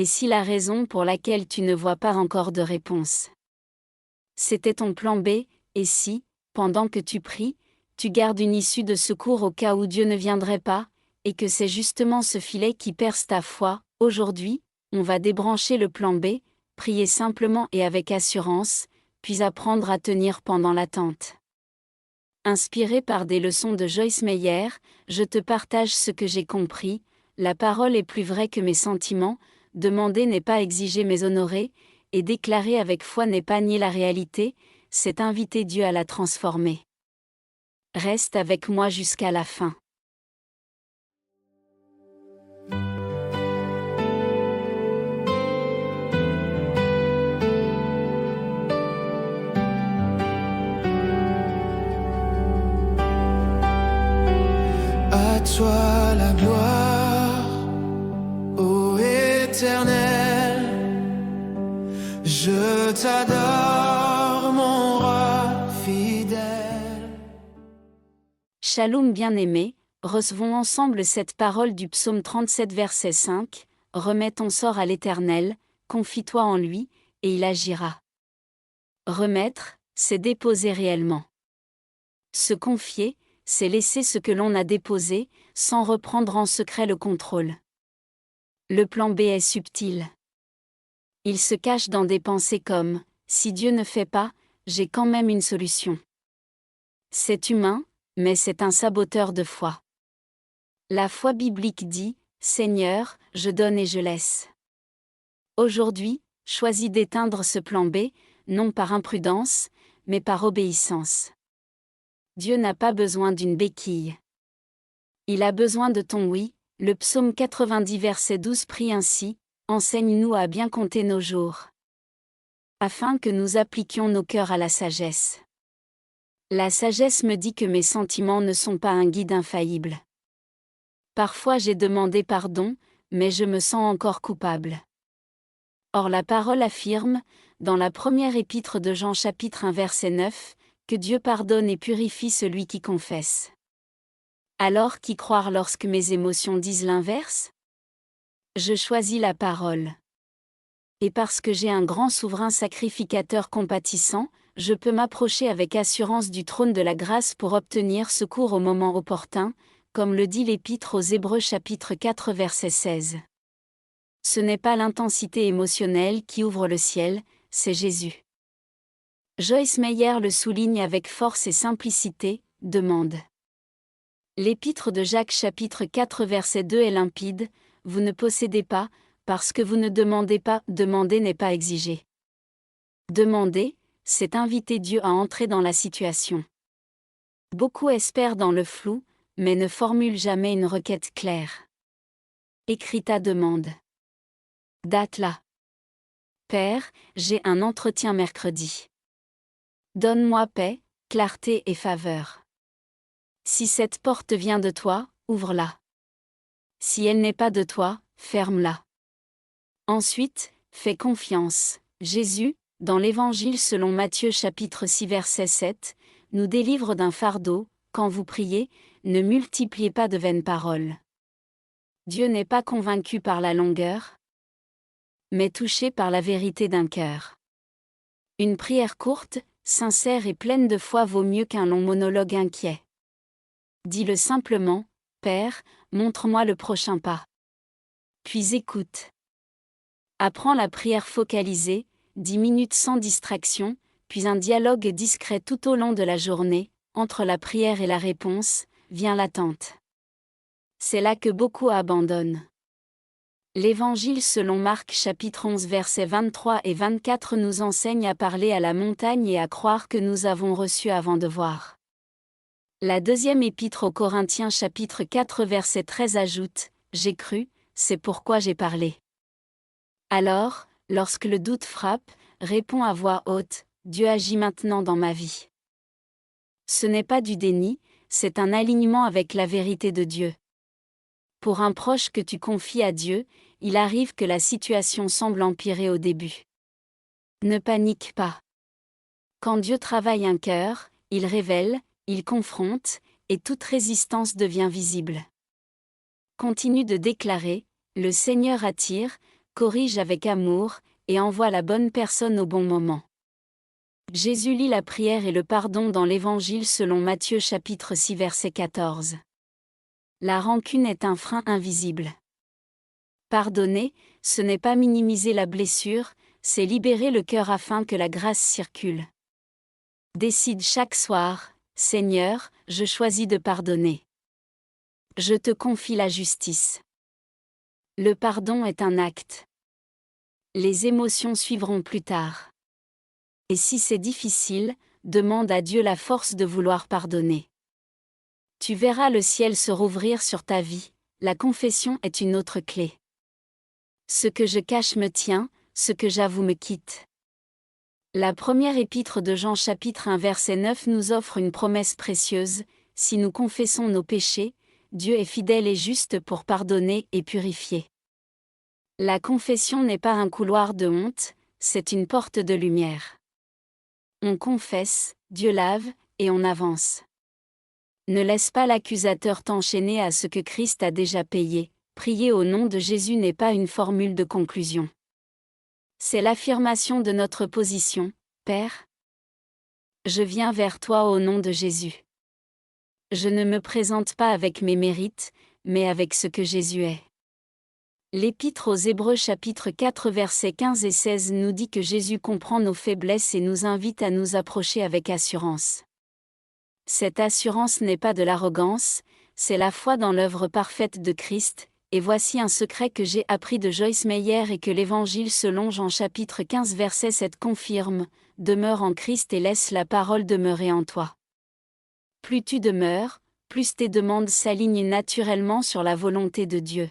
Et si la raison pour laquelle tu ne vois pas encore de réponse, c'était ton plan B, et si, pendant que tu pries, tu gardes une issue de secours au cas où Dieu ne viendrait pas, et que c'est justement ce filet qui perce ta foi, aujourd'hui, on va débrancher le plan B, prier simplement et avec assurance, puis apprendre à tenir pendant l'attente. Inspiré par des leçons de Joyce Meyer, je te partage ce que j'ai compris, la parole est plus vraie que mes sentiments, demander n'est pas exiger mais honorer, et déclarer avec foi n'est pas nier la réalité, c'est inviter Dieu à la transformer. Reste avec moi jusqu'à la fin. À toi la gloire, ô Éternel, je t'adore, mon roi fidèle. Shalom bien-aimé, recevons ensemble cette parole du psaume 37 verset 5, « Remets ton sort à l'Éternel, confie-toi en lui, et il agira. » Remettre, c'est déposer réellement. Se confier, c'est laisser ce que l'on a déposé, sans reprendre en secret le contrôle. Le plan B est subtil. Il se cache dans des pensées comme « si Dieu ne fait pas, j'ai quand même une solution ». C'est humain, mais c'est un saboteur de foi. La foi biblique dit « Seigneur, je donne et je laisse ». Aujourd'hui, choisis d'éteindre ce plan B, non par imprudence, mais par obéissance. Dieu n'a pas besoin d'une béquille. Il a besoin de ton oui. Le psaume 90 verset 12 prie ainsi, « Enseigne-nous à bien compter nos jours, afin que nous appliquions nos cœurs à la sagesse. » La sagesse me dit que mes sentiments ne sont pas un guide infaillible. Parfois j'ai demandé pardon, mais je me sens encore coupable. Or la parole affirme, dans la première épître de Jean chapitre 1 verset 9, que Dieu pardonne et purifie celui qui confesse. Alors qui croire lorsque mes émotions disent l'inverse ? Je choisis la parole. Et parce que j'ai un grand souverain sacrificateur compatissant, je peux m'approcher avec assurance du trône de la grâce pour obtenir secours au moment opportun, comme le dit l'Épître aux Hébreux chapitre 4 verset 16. Ce n'est pas l'intensité émotionnelle qui ouvre le ciel, c'est Jésus. Joyce Meyer le souligne avec force et simplicité, demande. L'Épître de Jacques chapitre 4 verset 2 est limpide, vous ne possédez pas, parce que vous ne demandez pas, demander n'est pas exiger. Demander, c'est inviter Dieu à entrer dans la situation. Beaucoup espèrent dans le flou, mais ne formulent jamais une requête claire. Écris ta demande. Date là. Père, j'ai un entretien mercredi. Donne-moi paix, clarté et faveur. Si cette porte vient de toi, ouvre-la. Si elle n'est pas de toi, ferme-la. Ensuite, fais confiance. Jésus, dans l'Évangile selon Matthieu chapitre 6 verset 7, nous délivre d'un fardeau, quand vous priez, ne multipliez pas de vaines paroles. Dieu n'est pas convaincu par la longueur, mais touché par la vérité d'un cœur. Une prière courte, sincère et pleine de foi vaut mieux qu'un long monologue inquiet. Dis-le simplement, Père, montre-moi le prochain pas. Puis écoute. Apprends la prière focalisée, 10 minutes sans distraction, puis un dialogue discret tout au long de la journée, entre la prière et la réponse, vient l'attente. C'est là que beaucoup abandonnent. L'Évangile selon Marc chapitre 11 versets 23 et 24 nous enseigne à parler à la montagne et à croire que nous avons reçu avant de voir. La deuxième épître aux Corinthiens chapitre 4 verset 13 ajoute, « J'ai cru, c'est pourquoi j'ai parlé. » Alors, lorsque le doute frappe, réponds à voix haute, « Dieu agit maintenant dans ma vie. » Ce n'est pas du déni, c'est un alignement avec la vérité de Dieu. Pour un proche que tu confies à Dieu, il arrive que la situation semble empirer au début. Ne panique pas. Quand Dieu travaille un cœur, il révèle, il confronte, et toute résistance devient visible. Continue de déclarer, « Le Seigneur attire, corrige avec amour, et envoie la bonne personne au bon moment. Jésus lit la prière et le pardon dans l'Évangile selon Matthieu chapitre 6 verset 14. La rancune est un frein invisible. Pardonner, ce n'est pas minimiser la blessure, c'est libérer le cœur afin que la grâce circule. Décide chaque soir, Seigneur, je choisis de pardonner. Je te confie la justice. Le pardon est un acte. Les émotions suivront plus tard. Et si c'est difficile, demande à Dieu la force de vouloir pardonner. Tu verras le ciel se rouvrir sur ta vie, la confession est une autre clé. Ce que je cache me tient, ce que j'avoue me quitte. La première épître de Jean chapitre 1 verset 9 nous offre une promesse précieuse, si nous confessons nos péchés, Dieu est fidèle et juste pour pardonner et purifier. La confession n'est pas un couloir de honte, c'est une porte de lumière. On confesse, Dieu lave, et on avance. Ne laisse pas l'accusateur t'enchaîner à ce que Christ a déjà payé. Prier au nom de Jésus n'est pas une formule de conclusion. C'est l'affirmation de notre position, Père. Je viens vers toi au nom de Jésus. Je ne me présente pas avec mes mérites, mais avec ce que Jésus est. L'Épître aux Hébreux chapitre 4 versets 15 et 16 nous dit que Jésus comprend nos faiblesses et nous invite à nous approcher avec assurance. Cette assurance n'est pas de l'arrogance, c'est la foi dans l'œuvre parfaite de Christ, et voici un secret que j'ai appris de Joyce Meyer et que l'Évangile selon Jean chapitre 15 verset 7 confirme, demeure en Christ et laisse la parole demeurer en toi. Plus tu demeures, plus tes demandes s'alignent naturellement sur la volonté de Dieu.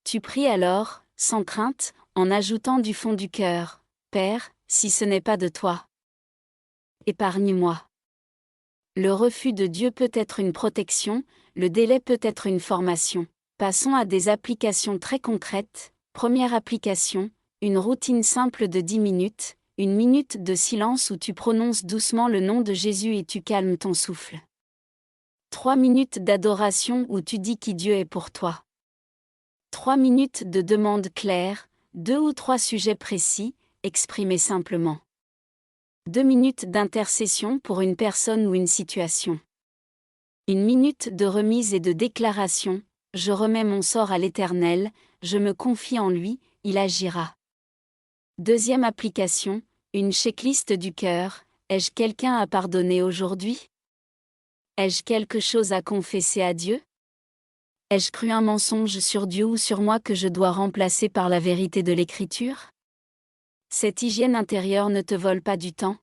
Tu pries alors, sans crainte, en ajoutant du fond du cœur, Père, si ce n'est pas de toi, épargne-moi. Le refus de Dieu peut être une protection, le délai peut être une formation. Passons à des applications très concrètes. Première application, une routine simple de 10 minutes, une minute de silence où tu prononces doucement le nom de Jésus et tu calmes ton souffle. 3 minutes d'adoration où tu dis qui Dieu est pour toi. 3 minutes de demande claire, 2 ou 3 sujets précis, exprimés simplement. 2 minutes d'intercession pour une personne ou une situation. 1 minute de remise et de déclaration, je remets mon sort à l'Éternel, je me confie en lui, il agira. Deuxième application, une checklist du cœur, ai-je quelqu'un à pardonner aujourd'hui? Ai-je quelque chose à confesser à Dieu? Ai-je cru un mensonge sur Dieu ou sur moi que je dois remplacer par la vérité de l'Écriture? Cette hygiène intérieure ne te vole pas du temps.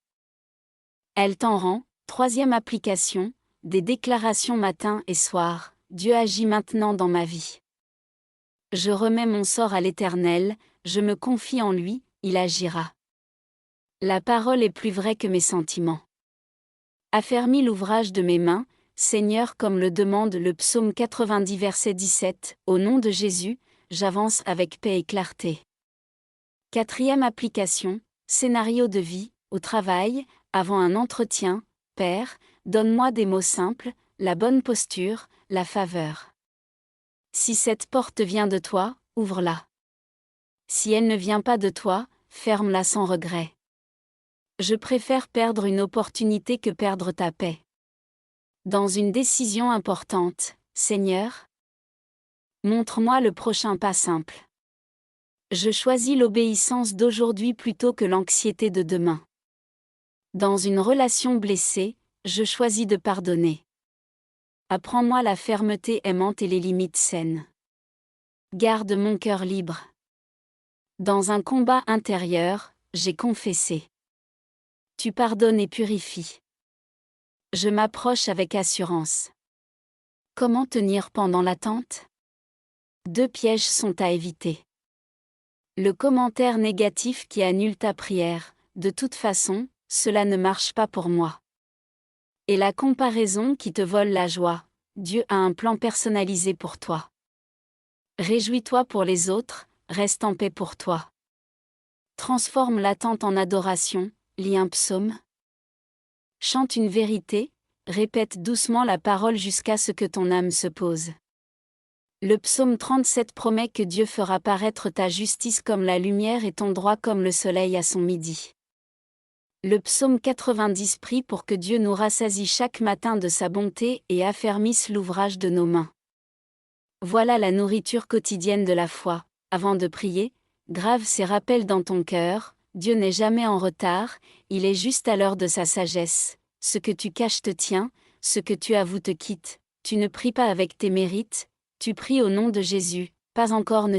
Elle t'en rend. Troisième application, des déclarations matin et soir. Dieu agit maintenant dans ma vie. Je remets mon sort à l'Éternel, je me confie en lui, il agira. La parole est plus vraie que mes sentiments. Affermis l'ouvrage de mes mains, Seigneur, comme le demande le psaume 90 verset 17, au nom de Jésus, j'avance avec paix et clarté. Quatrième application, scénario de vie, au travail, avant un entretien, Père, donne-moi des mots simples, la bonne posture, la faveur. Si cette porte vient de toi, ouvre-la. Si elle ne vient pas de toi, ferme-la sans regret. Je préfère perdre une opportunité que perdre ta paix. Dans une décision importante, Seigneur, montre-moi le prochain pas simple. Je choisis l'obéissance d'aujourd'hui plutôt que l'anxiété de demain. Dans une relation blessée, je choisis de pardonner. Apprends-moi la fermeté aimante et les limites saines. Garde mon cœur libre. Dans un combat intérieur, j'ai confessé. Tu pardonnes et purifies. Je m'approche avec assurance. Comment tenir pendant l'attente? 2 pièges sont à éviter. Le commentaire négatif qui annule ta prière, de toute façon, cela ne marche pas pour moi. Et la comparaison qui te vole la joie, Dieu a un plan personnalisé pour toi. Réjouis-toi pour les autres, reste en paix pour toi. Transforme l'attente en adoration, lis un psaume. Chante une vérité, répète doucement la parole jusqu'à ce que ton âme se pose. Le psaume 37 promet que Dieu fera paraître ta justice comme la lumière et ton droit comme le soleil à son midi. Le psaume 90 prie pour que Dieu nous rassasie chaque matin de sa bonté et affermisse l'ouvrage de nos mains. Voilà la nourriture quotidienne de la foi. Avant de prier, grave ces rappels dans ton cœur: Dieu n'est jamais en retard, il est juste à l'heure de sa sagesse. Ce que tu caches te tient, ce que tu avoues te quitte. Tu ne pries pas avec tes mérites, tu pries au nom de Jésus, pas encore ne